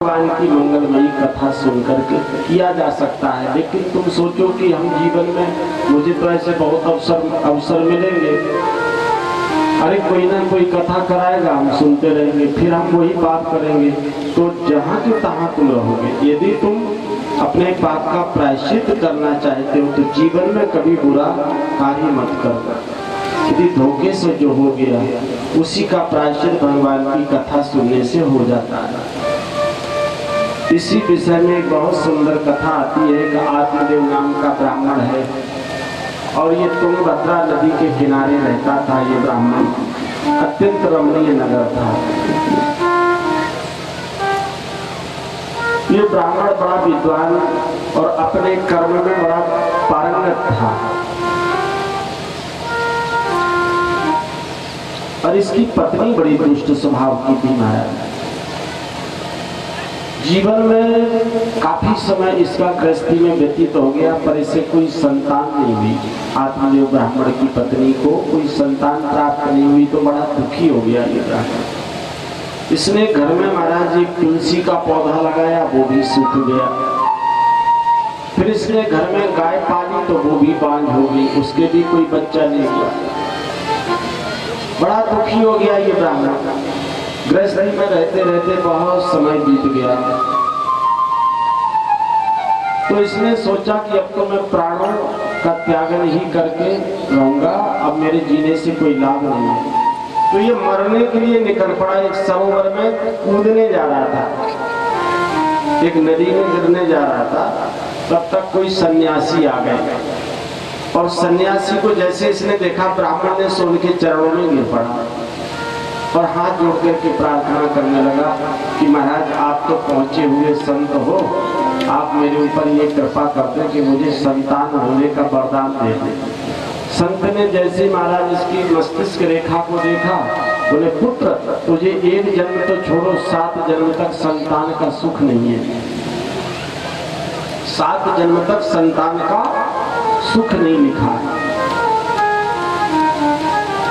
भगवान की मंगलमयी कथा सुनकर के किया जा सकता है। लेकिन तुम सोचो कि हम जीवन में मुझे तो ऐसे बहुत अवसर मिलेंगे, अरे कोई ना कोई कथा कराएगा, हम सुनते रहेंगे, फिर हम वही पाप करेंगे। तो जहाँ के तहाँ तुम रहोगे। यदि तुम अपने पाप का प्रायश्चित करना चाहते हो तो जीवन में कभी बुरा कार्य मत करो। यदि धोखे से जो हो गया उसी का प्रायश्चित भगवान की कथा सुनने से हो जाता है। इसी विषय में एक बहुत सुंदर कथा आती है कि आत्मदेव नाम का ब्राह्मण है और ये तुंगभद्रा नदी के किनारे रहता था। ये ब्राह्मण अत्यंत रमणीय नगर था। ये ब्राह्मण बड़ा विद्वान और अपने कर्म में बड़ा पारंगत था और इसकी पत्नी बड़ी दुष्ट स्वभाव की थी। महाराज जीवन में काफी समय इसका गृहस्थी में व्यतीत हो गया पर इसे कोई संतान नहीं हुई। आत्मदेव ब्राह्मण की पत्नी को कोई संतान प्राप्त नहीं हुई तो बड़ा दुखी हो गया ये ब्राह्मण। इसने घर में महाराज एक तुलसी का पौधा लगाया, वो भी सूख गया। फिर इसने घर में गाय पाली तो वो भी बांझ हो गई, उसके भी कोई बच्चा नहीं हुआ। बड़ा दुखी हो गया ये ब्राह्मण। गृहस्थी में रहते रहते बहुत समय बीत गया तो इसने सोचा कि अब तो मैं प्राणों का त्यागन ही करके रहूंगा, अब मेरे जीने से कोई लाभ नहीं है। तो ये मरने के लिए निकल पड़ा। एक सरोवर में कूदने जा रहा था, एक नदी में गिरने जा रहा था। तब तक कोई सन्यासी आ गए और सन्यासी को जैसे इसने देखा ब्राह्मण ने सो उनके चरणों में गिर पड़ा और हाथ जोड़ करके प्रार्थना करने लगा कि महाराज आप तो पहुंचे हुए संत हो, आप मेरे ऊपर ये कृपा कर दें कि मुझे संतान होने का वरदान दे दें। संत ने जैसे महाराज इसकी मस्तिष्क रेखा को देखा, बोले पुत्र तुझे एक जन्म तो छोड़ो, 7 जन्म तक संतान का सुख नहीं है। 7 जन्म तक संतान का सुख नहीं लिखा है।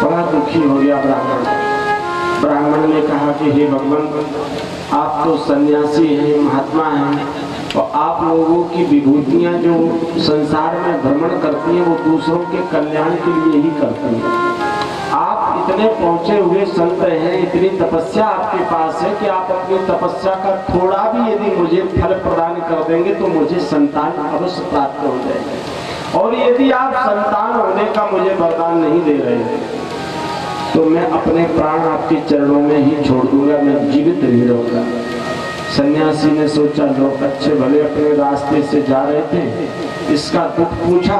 बड़ा दुखी हो गया ब्राह्मण। ब्राह्मण ने कहा कि हे भगवान, आप तो सन्यासी हैं, महात्मा हैं और आप लोगों की विभूतियां जो संसार में भ्रमण करती हैं वो दूसरों के कल्याण के लिए ही करती हैं। आप इतने पहुंचे हुए संत हैं, इतनी तपस्या आपके पास है कि आप अपनी तपस्या का थोड़ा भी यदि मुझे फल प्रदान कर देंगे तो मुझे संतान अवश्य प्राप्त हो जाएगी। और यदि आप संतान होने का मुझे वरदान नहीं दे रहे हैं तो मैं अपने प्राण आपके चरणों में ही छोड़ दूंगा, मैं जीवित नहीं रहूंगा। सन्यासी ने सोचा लोग अच्छे भले अपने रास्ते से जा रहे थे, इसका दुख पूछा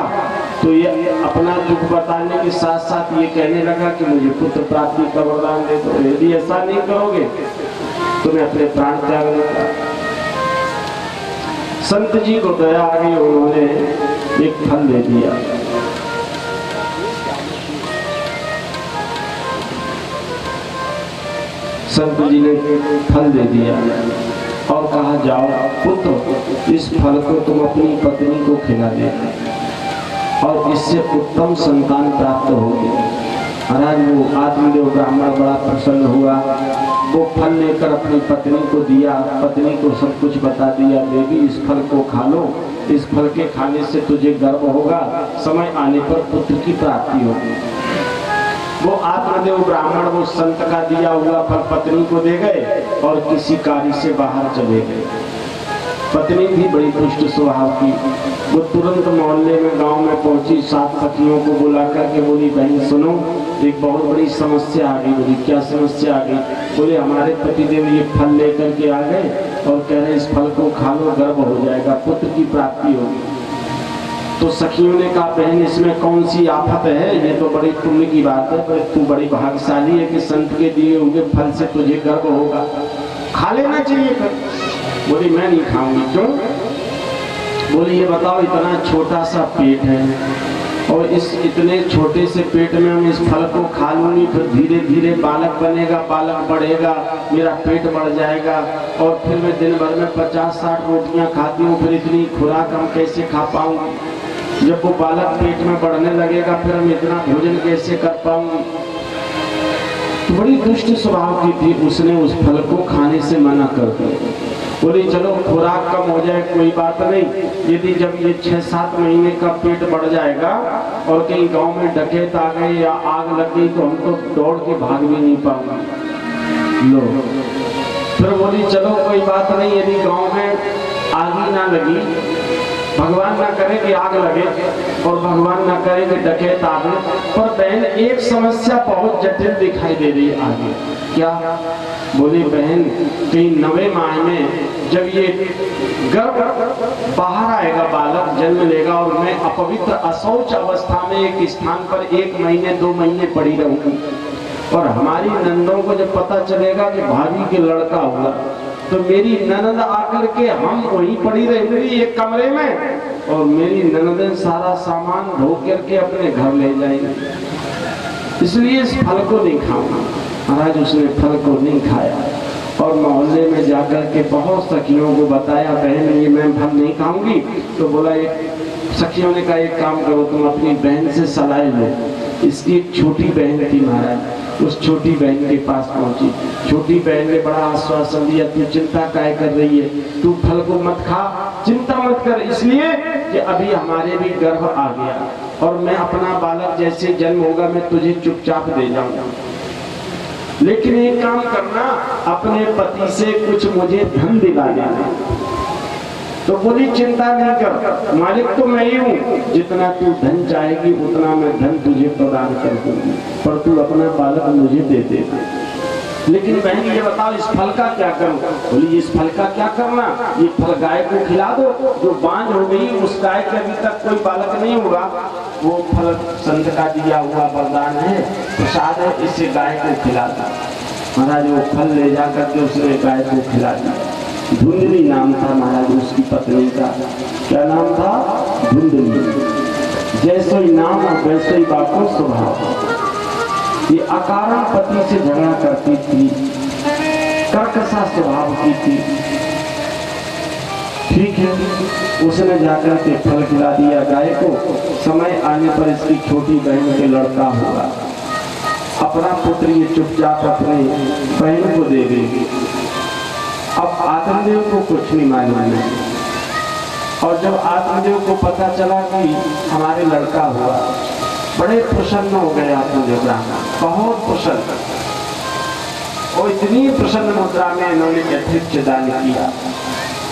तो ये अपना दुख बताने के साथ साथ ये कहने लगा कि मुझे पुत्र प्राप्ति का वरदान दे दो। यदि ऐसा नहीं करोगे तो मैं अपने प्राण त्याग दूंगा। संत जी को दया आ गई, उन्होंने एक फल दे दिया। संत जी ने फल दे दिया और कहा जाओ पुत्र, इस फल को तुम अपनी पत्नी को खिला देना और इससे उत्तम संतान प्राप्त होगी। महाराज वो आत्मदेव ब्राह्मण बड़ा प्रसन्न हुआ। वो फल लेकर अपनी पत्नी को दिया, पत्नी को सब कुछ बता दिया, देवी इस फल को खा लो, इस फल के खाने से तुझे गर्व होगा, समय आने पर पुत्र की प्राप्ति होगी। वो आत्मदेव ब्राह्मण वो संत का दिया हुआ फल पत्नी को दे गए और किसी कार्य से बाहर चले गए। पत्नी भी बड़ी दुष्ट स्वभाव की। वो तुरंत मोहल्ले में गांव में पहुंची, 7 सखियों को बुला करके बोली बहन सुनो, एक बहुत बड़ी समस्या आ गई। बोली क्या समस्या आ गई? बोले हमारे पतिदेव ये फल लेकर के आ गए और कह रहे इस फल को खा लो, गर्भ हो जाएगा, पुत्र की प्राप्ति होगी। तो सखियों ने कहा बहन इसमें कौन सी आफत है, ये तो बड़ी पुण्य की बात है, पर तू बड़ी भाग्यशाली है कि संत के दिए हुए फल से तुझे गर्व होगा, खा लेना चाहिए फिर। बोली मैं नहीं खाऊंगी। क्यों? बोली ये बताओ इतना छोटा सा पेट है और इस इतने छोटे से पेट में हम इस फल को खा लूंगी, फिर धीरे धीरे बालक बनेगा, बालक बढ़ेगा, मेरा पेट बढ़ जाएगा और फिर मैं दिन भर में 50-60 रोटियां खाती हूँ, फिर इतनी खुराक हम कैसे खा पाऊंगी? जब वो बालक पेट में बढ़ने लगेगा फिर हम इतना भोजन कैसे कर पाऊंगी? बड़ी दुष्ट स्वभाव की थी, उसने उस फल को खाने से मना कर दिया। बोली चलो खुराक कम हो जाए कोई बात नहीं, यदि जब ये 6-7 महीने का पेट बढ़ जाएगा और कहीं गांव में डकैत आ गए या आग लग गई तो हम तो दौड़ के भाग भी नहीं पाऊंगे। लो फिर बोली चलो कोई बात नहीं, यदि गांव में आग ही ना लगी, भगवान ना करे कि आग लगे और भगवान ना करे कि डकैत आगे, पर बहन एक समस्या बहुत जटिल दिखाई दे रही है आगे। क्या? बोली बहन कहीं 9वें माह में जब ये गर्भ बाहर आएगा, बालक जन्म लेगा और मैं अपवित्र अशौच अवस्था में एक स्थान पर 1 महीने 2 महीने पड़ी रहूंगी और हमारी नंदों को जब पता चलेगा कि भाभी के लड़का हुआ तो मेरी ननद आकर के हम वहीं पड़ी रहेंगी एक कमरे में और मेरी ननदें सारा सामान ढो करके अपने घर ले जाएंगे, इसलिए इस फल को नहीं खाऊंगा। महाराज उसने फल को नहीं खाया और मोहल्ले में जाकर के बहुत सखियों को बताया बहन ये मैं फल नहीं खाऊंगी। तो बोला एक सखियों ने कहा एक काम करो तुम अपनी बहन से सलाह लो। इसकी एक छोटी बहन थी महाराज, उस छोटी बहन के पास पहुंची। छोटी बहन ने बड़ा आश्वासन दिया तू चिंता काहे कर रही है, तू फल को मत खा, चिंता मत कर, इसलिए कि अभी हमारे भी गर्भ आ गया और मैं अपना बालक जैसे जन्म होगा मैं तुझे चुपचाप दे जाऊंगा, लेकिन एक काम करना अपने पति से कुछ मुझे धन दिला देना। तो बोली चिंता नहीं कर, मालिक तो मैं ही हूँ, जितना तू धन चाहेगी उतना मैं धन तुझे प्रदान कर दूंगी, पर तू अपना बालक मुझे दे देना। लेकिन बहन ये बताओ इस फल का क्या करूं? बोली इस फल का क्या करना, ये फल गाय को खिला दो, जो बांझ हो गई उस गाय के अभी तक कोई बालक नहीं हुआ, वो फल संत का दिया हुआ वरदान है, प्रसाद है, इसे गाय को खिला दो। महाराज वो फल ले जाकर के उसने गाय को खिला दिया। धुंधली नाम था महाराज उसकी पत्नी का। क्या नाम था? धुंधली। जैसे ही नाम और वैसे ही बापू स्वभाव। ये अकारण पति से झगड़ा करती थी, कर्कशा स्वभाव की थी। ठीक है, उसने जाकर के फल खिला दिया गाय को। समय आने पर इसकी छोटी बहन के लड़का होगा, अपना पुत्र ये चुपचाप अपने बहन को दे देगी। अब आत्मदेव को कुछ नहीं मालूम है, और जब आत्मदेव को पता चला कि हमारे लड़का हुआ, बड़े प्रसन्न हो गए आत्मदेव ब्राह्मण, बहुत प्रसन्न, और इतनी प्रसन्न मुद्रा में इन्होंने यथेच्छ दान किया।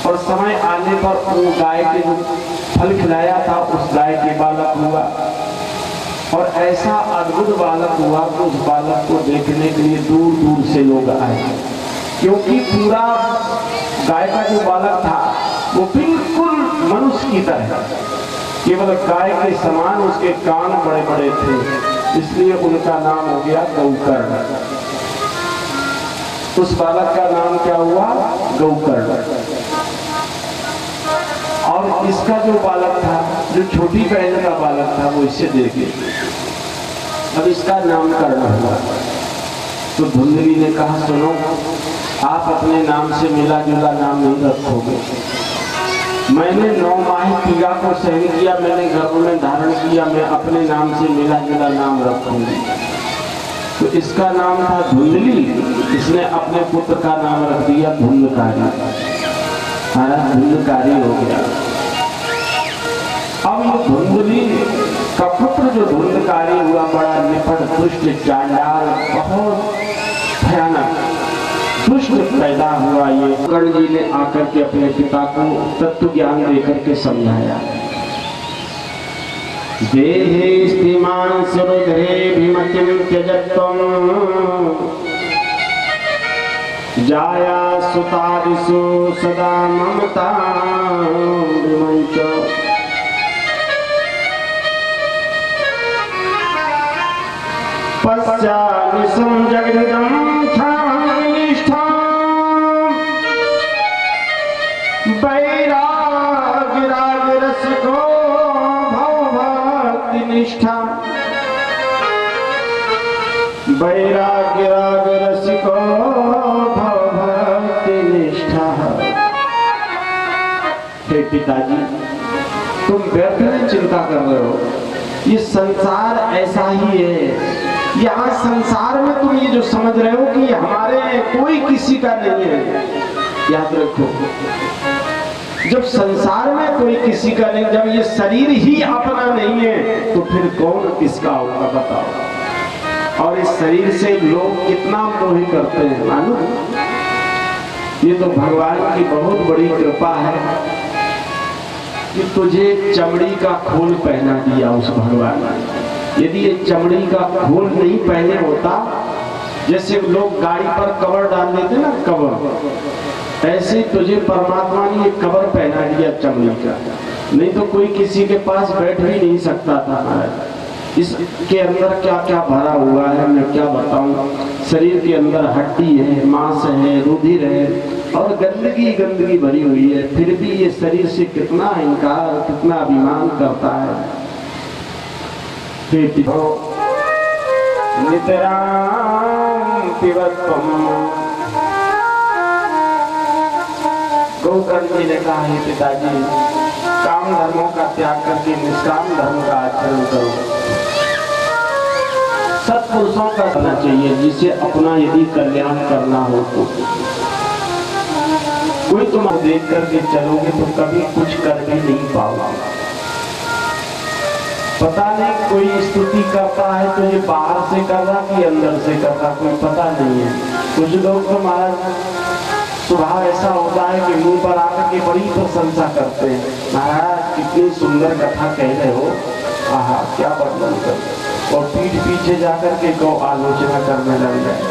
और समय आने पर वो गाय के जो फल खिलाया था उस गाय के बालक हुआ, और ऐसा अद्भुत बालक हुआ कि उस बालक को देखने के लिए दूर दूर से लोग आए, क्योंकि पूरा गाय का जो बालक था वो बिल्कुल मनुष्य की तरह, केवल गाय के समान उसके कान बड़े बड़े थे, इसलिए उनका नाम हो गया गौकर्ण। उस बालक का नाम क्या हुआ? गौकर्ण। और इसका जो बालक था, जो छोटी बहन का बालक था, वो इससे देखे, अब इसका नामकरण हुआ। तो धुंधली ने कहा सुनो, आप अपने नाम से मिला जुला नाम नहीं रखोगे। मैंने 9 माह पीड़ा को सहन किया, मैंने गर्भ में धारण किया, मैं अपने नाम से मिला जुला नाम रखूंगी। तो इसका नाम था धुंधली, इसने अपने पुत्र का नाम रख दिया धुंधकारी। हमारा धुंधकारी हो गया। अब ये धुंधली का पुत्र जो धुंधकारी हुआ, बड़ा निपट दुष्ट चांडाल, बहुत भयानक दुष्ट पैदा हुआ। ये कर्ण जी ने आकर के अपने पिता को तत्व ज्ञान देकर के समझाया। देहे स्थिमान सुरुधे भीमतिम त्यजत्वम जाया सुतादिषु सदा ममता विमंच पश्चानिशं जगदिदं वैराग्य राग रसिको भव भक्ति निष्ठा, वैराग्य राग रसिको भव भक्ति निष्ठा। हे पिताजी, तुम व्यर्थ में चिंता कर रहे हो, ये संसार ऐसा ही है। यहाँ संसार में तुम ये जो समझ रहे हो कि हमारे कोई किसी का नहीं है, याद रखो, जब संसार में कोई किसी का नहीं, जब ये शरीर ही अपना नहीं है तो फिर कौन किसका होगा बताओ। और इस शरीर से लोग कितना मोह करते हैं मालूम। ये तो भगवान की बहुत बड़ी कृपा है कि तुझे चमड़ी का खोल पहना दिया उस भगवान ने। यदि ये चमड़ी का खोल नहीं पहने होता, जैसे लोग गाड़ी पर कवर डाल देते ना कवर, ऐसे तुझे परमात्मा ने ये कवर पहना दिया चमड़ी का। नहीं तो कोई किसी के पास बैठ भी नहीं सकता था महाराज। इसके अंदर क्या क्या भरा हुआ है मैं क्या बताऊं। शरीर के अंदर हड्डी है, मांस है, रुधिर है और गंदगी गंदगी भरी हुई है, फिर भी ये शरीर से कितना अहंकार, कितना अभिमान करता है। नितराम पिबत्वम। गोकर्ण जी ने कहा है पिताजी, काम धर्मों का त्याग करके निष्काम धर्म का आचरण करो। सत्पुरुषों का करना चाहिए, जिसे अपना यदि कल्याण करना हो तो। कोई तुम देख करके चलोगे तो कभी कुछ कर भी नहीं पाओगे। पता नहीं कोई स्तुति करता है तो ये बाहर से कर रहा कि अंदर से कर रहा, कोई पता नहीं है। कुछ लोग तो महाराज स्वभाव ऐसा होता है कि मुंह पर आकर के बड़ी प्रशंसा करते हैं, महाराज कितनी सुंदर कथा कह रहे हो, आहा क्या वर्णन कर, और पीठ पीछे जाकर के को आलोचना करने लग जाए।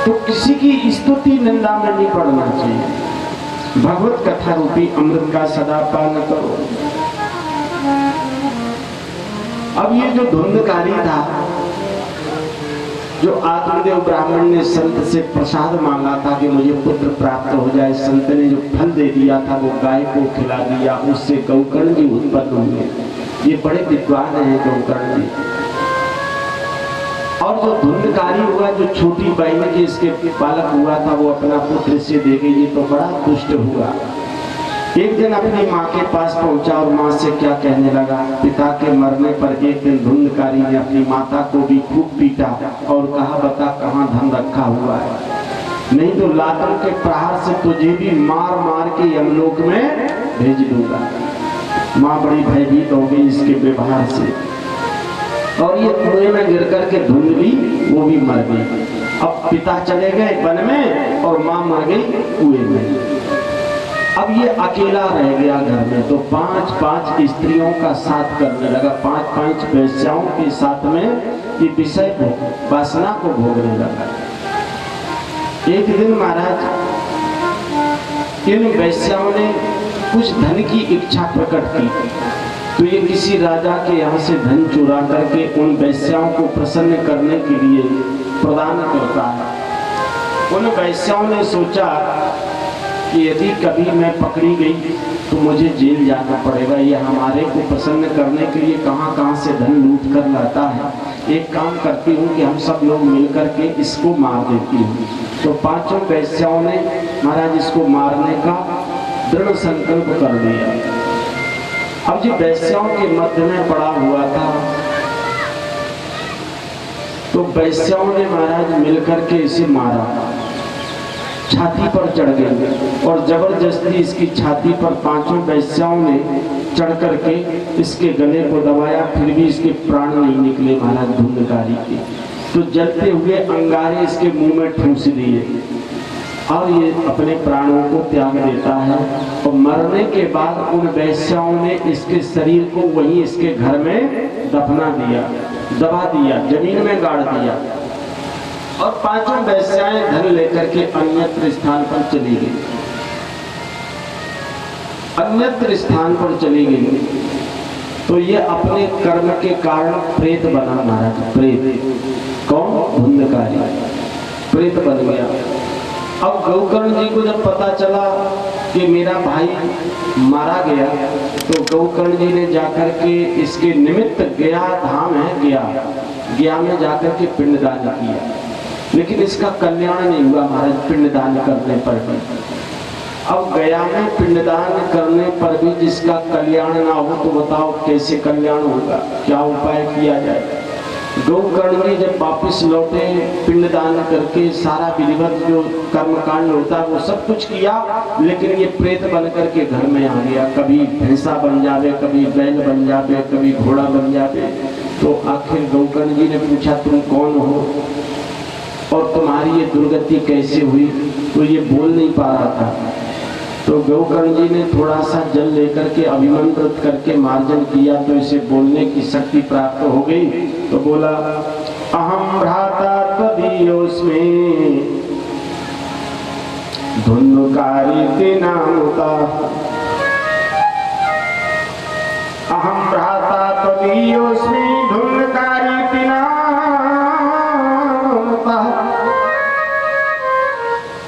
तो किसी की स्तुति निंदा में नहीं पड़ना चाहिए। भगवत कथा रूपी अमृत का सदा पान करो। अब ये जो धुंधकारी था, जो आत्मदेव ब्राह्मण ने संत से प्रसाद मांगा था कि मुझे पुत्र प्राप्त हो जाए, संत ने जो फल दे दिया था वो गाय को खिला दिया, उससे गोकर्ण जी उत्पन्न हुए। ये बड़े विद्वान हैं गोकर्ण जी। और जो धुंधकारी हुआ, जो छोटी बहन के इसके बालक हुआ था, वो अपना पुत्र से दे गई, ये तो बड़ा दुष्ट हुआ। एक दिन अपनी माँ के पास पहुंचा और माँ से क्या कहने लगा। पिता के मरने पर एक दिन धुंधकारी ने अपनी माता को भी खूब पीटा और कहा, बता कहाँ धन रखा हुआ है, नहीं तो लातों के प्रहार से तुझे भी मार मार के यमलोक में भेज दूंगा। माँ बड़ी भयभीत हो गई इसके व्यवहार से, और ये कुएं में गिर करके धुंधली वो भी मर गई। अब पिता चले गए वन में और माँ मर गई कुएं में। अब ये अकेला रह गया घर में, तो 5-5 स्त्रियों का साथ करने लगा, 5-5 वेश्याओं के साथ में ये विषय वासना को भोगने लगा। एक दिन महाराज इन वेश्याओं ने कुछ धन की इच्छा प्रकट की, तो ये किसी राजा के यहाँ से धन चुरा करके उन वेश्याओं को प्रसन्न करने के लिए प्रदान करता है। उन वेश्याओं ने सोचा कि यदि कभी मैं पकड़ी गई तो मुझे जेल जाना पड़ेगा, ये हमारे को प्रसन्न करने के लिए कहाँ कहाँ से धन लूट कर लाता है। एक काम करती हूँ कि हम सब लोग मिलकर के इसको मार देती हूँ। तो 5 वेश्याओं ने महाराज इसको मारने का दृढ़ संकल्प कर दिया। अब जो वेश्याओं के मध्य में पड़ा हुआ था, तो वेश्याओं ने महाराज मिलकर के इसे मारा, छाती पर चढ़ गई और जबरदस्ती इसकी छाती पर 5 वेश्याओं ने चढ़ करके इसके गले को दबाया, फिर भी इसके प्राण नहीं निकले महाराज धुंधकारी के। तो जलते हुए अंगारे इसके मुंह में ठूंस दिए और ये अपने प्राणों को त्याग देता है। और मरने के बाद उन वेश्याओं ने इसके शरीर को वहीं इसके घर में दफना दिया, दबा दिया, जमीन में गाड़ दिया। और 5 वेश्याएं धन लेकर के अन्यत्र स्थान पर चली गई, अन्यत्र स्थान पर चली गई। तो ये अपने कर्म के कारण प्रेत बना महाराज, प्रेत। कौन? धुंधकारी प्रेत बन गया। अब गोकर्ण जी को जब पता चला कि मेरा भाई मारा गया, तो गोकर्ण जी ने जाकर के इसके निमित्त गया धाम है, गया में जाकर के पिंडदान किया, लेकिन इसका कल्याण नहीं हुआ महाराज पिंडदान करने पर भी। अब गया में पिंडदान करने पर भी जिसका कल्याण ना हो तो बताओ कैसे कल्याण होगा, क्या उपाय किया जाए। गौकर्ण जी जब वापिस लौटे, पिंडदान करके सारा विधिवत जो कर्मकांड होता है वो सब कुछ किया, लेकिन ये प्रेत बन करके घर में आ गया। कभी भैंसा बन जावे, कभी बैल बन जावे, कभी घोड़ा बन जावे। तो आखिर गौकर्ण जी ने पूछा तुम कौन हो और तुम्हारी ये दुर्गति कैसे हुई? तो ये बोल नहीं पा रहा था। तो गौकर्ण जी ने थोड़ा सा जल लेकर के अभिमंत्रित करके मार्जन किया तो इसे बोलने की शक्ति प्राप्त हो गई। तो बोला अहम भ्राता त्वदीयोऽस्मि धुन्धुकारी नामुता, अहम भ्राता त्वदीयोऽस्मि धुन्धुकारी नामुता,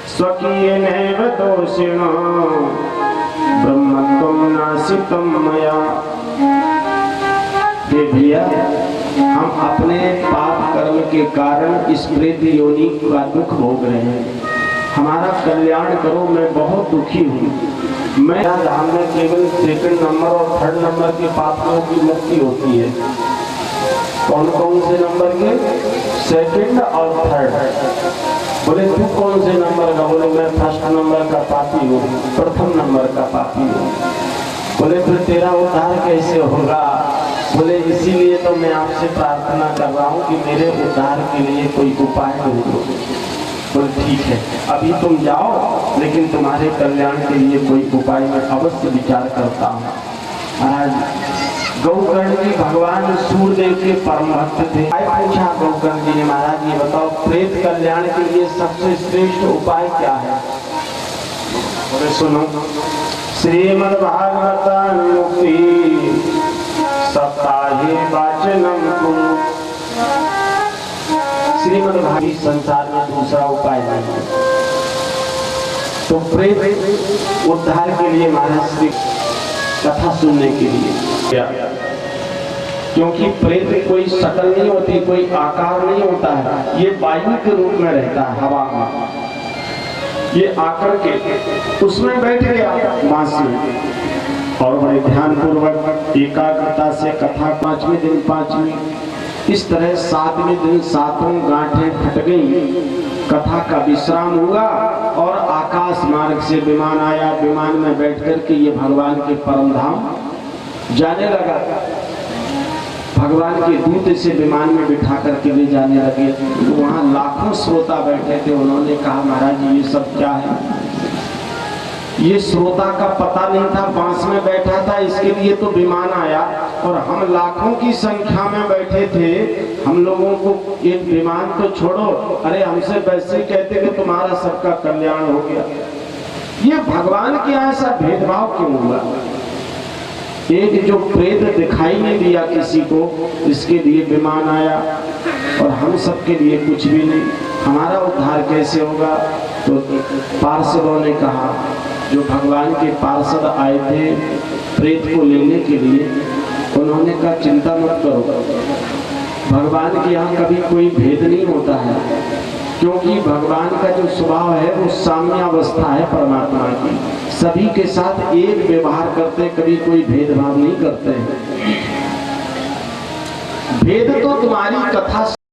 स्वकीयेनैव दोषेण ब्रह्मत्वं नाशितं मया। हे भैया, हम अपने पाप कर्म के कारण इस प्रेत योनि का दुख भोग रहे हैं, हमारा कल्याण करो, मैं बहुत दुखी हूँ। मैं धाम में केवल सेकंड नंबर और थर्ड नंबर के पापों की मुक्ति होती है। कौन कौन से नंबर के? सेकंड और थर्ड। बोले तू कौन से नंबर का? बोले मैं फर्स्ट नंबर का पापी हूँ, प्रथम नंबर का पापी हूँ। बोले फिर तेरा उद्धार कैसे होगा? बोले इसीलिए तो मैं आपसे प्रार्थना कर रहा हूँ कि मेरे उद्धार के लिए कोई उपाय ढूंढो। बोले ठीक है, अभी तुम जाओ, लेकिन तुम्हारे कल्याण के लिए कोई उपाय मैं अवश्य विचार करता हूँ। महाराज गौकर्ण जी भगवान सूर्यदेव के परम भक्त थे। पूछा गौकर्ण जी ने, महाराज ये बताओ प्रेत कल्याण के लिए सबसे श्रेष्ठ उपाय क्या है? बोले सुनो, श्रीमद्भागवतानुमुक्ति सप्ताहे वाचनम कुरु। श्रीमद्भागवत संसार में दूसरा उपाय नहीं है। तो प्रेत उद्धार के लिए महाराज श्री कथा सुनने के लिए, क्योंकि प्रेत कोई शकल नहीं होती, कोई आकार नहीं होता है, ये वायु के रूप में रहता है, हवा में। ये आकर के उसमें बैठ गया मासी और बड़े ध्यान पूर्वक एकाग्रता से कथा 5वें दिन 5वीं, इस तरह 7वें दिन 7 गांठें फट गई। कथा का विश्राम हुआ और आकाश मार्ग से विमान आया। विमान में बैठकर के ये भगवान के परम धाम जाने लगा। भगवान के दूत से विमान में बिठा करके ले जाने लगे। तो वहाँ लाखों श्रोता बैठे थे। उन्होंने कहा महाराज ये सब क्या है? ये श्रोता का पता नहीं था, बांस में बैठा था, इसके लिए तो विमान आया और हम लाखों की संख्या में बैठे थे। हम लोगों को एक विमान तो छोड़ो, अरे हमसे वैसे कहते कि तुम्हारा सबका कल्याण हो गया। ये भगवान के यहाँ ऐसा भेदभाव क्यों हुआ? एक जो प्रेत दिखाई नहीं दिया किसी को, इसके लिए विमान आया और हम सबके लिए कुछ भी नहीं, हमारा उद्धार कैसे होगा? तो पार्षदों ने कहा, जो भगवान के पार्षद आए थे प्रेत को लेने के लिए, उन्होंने कहा चिंता मत करो, भगवान के यहाँ कभी कोई भेद नहीं होता है, क्योंकि भगवान का जो स्वभाव है वो साम्यावस्था है परमात्मा की, सभी के साथ एक व्यवहार करते, कभी कोई भेदभाव नहीं करते हैं। भेद तो तुम्हारी कथा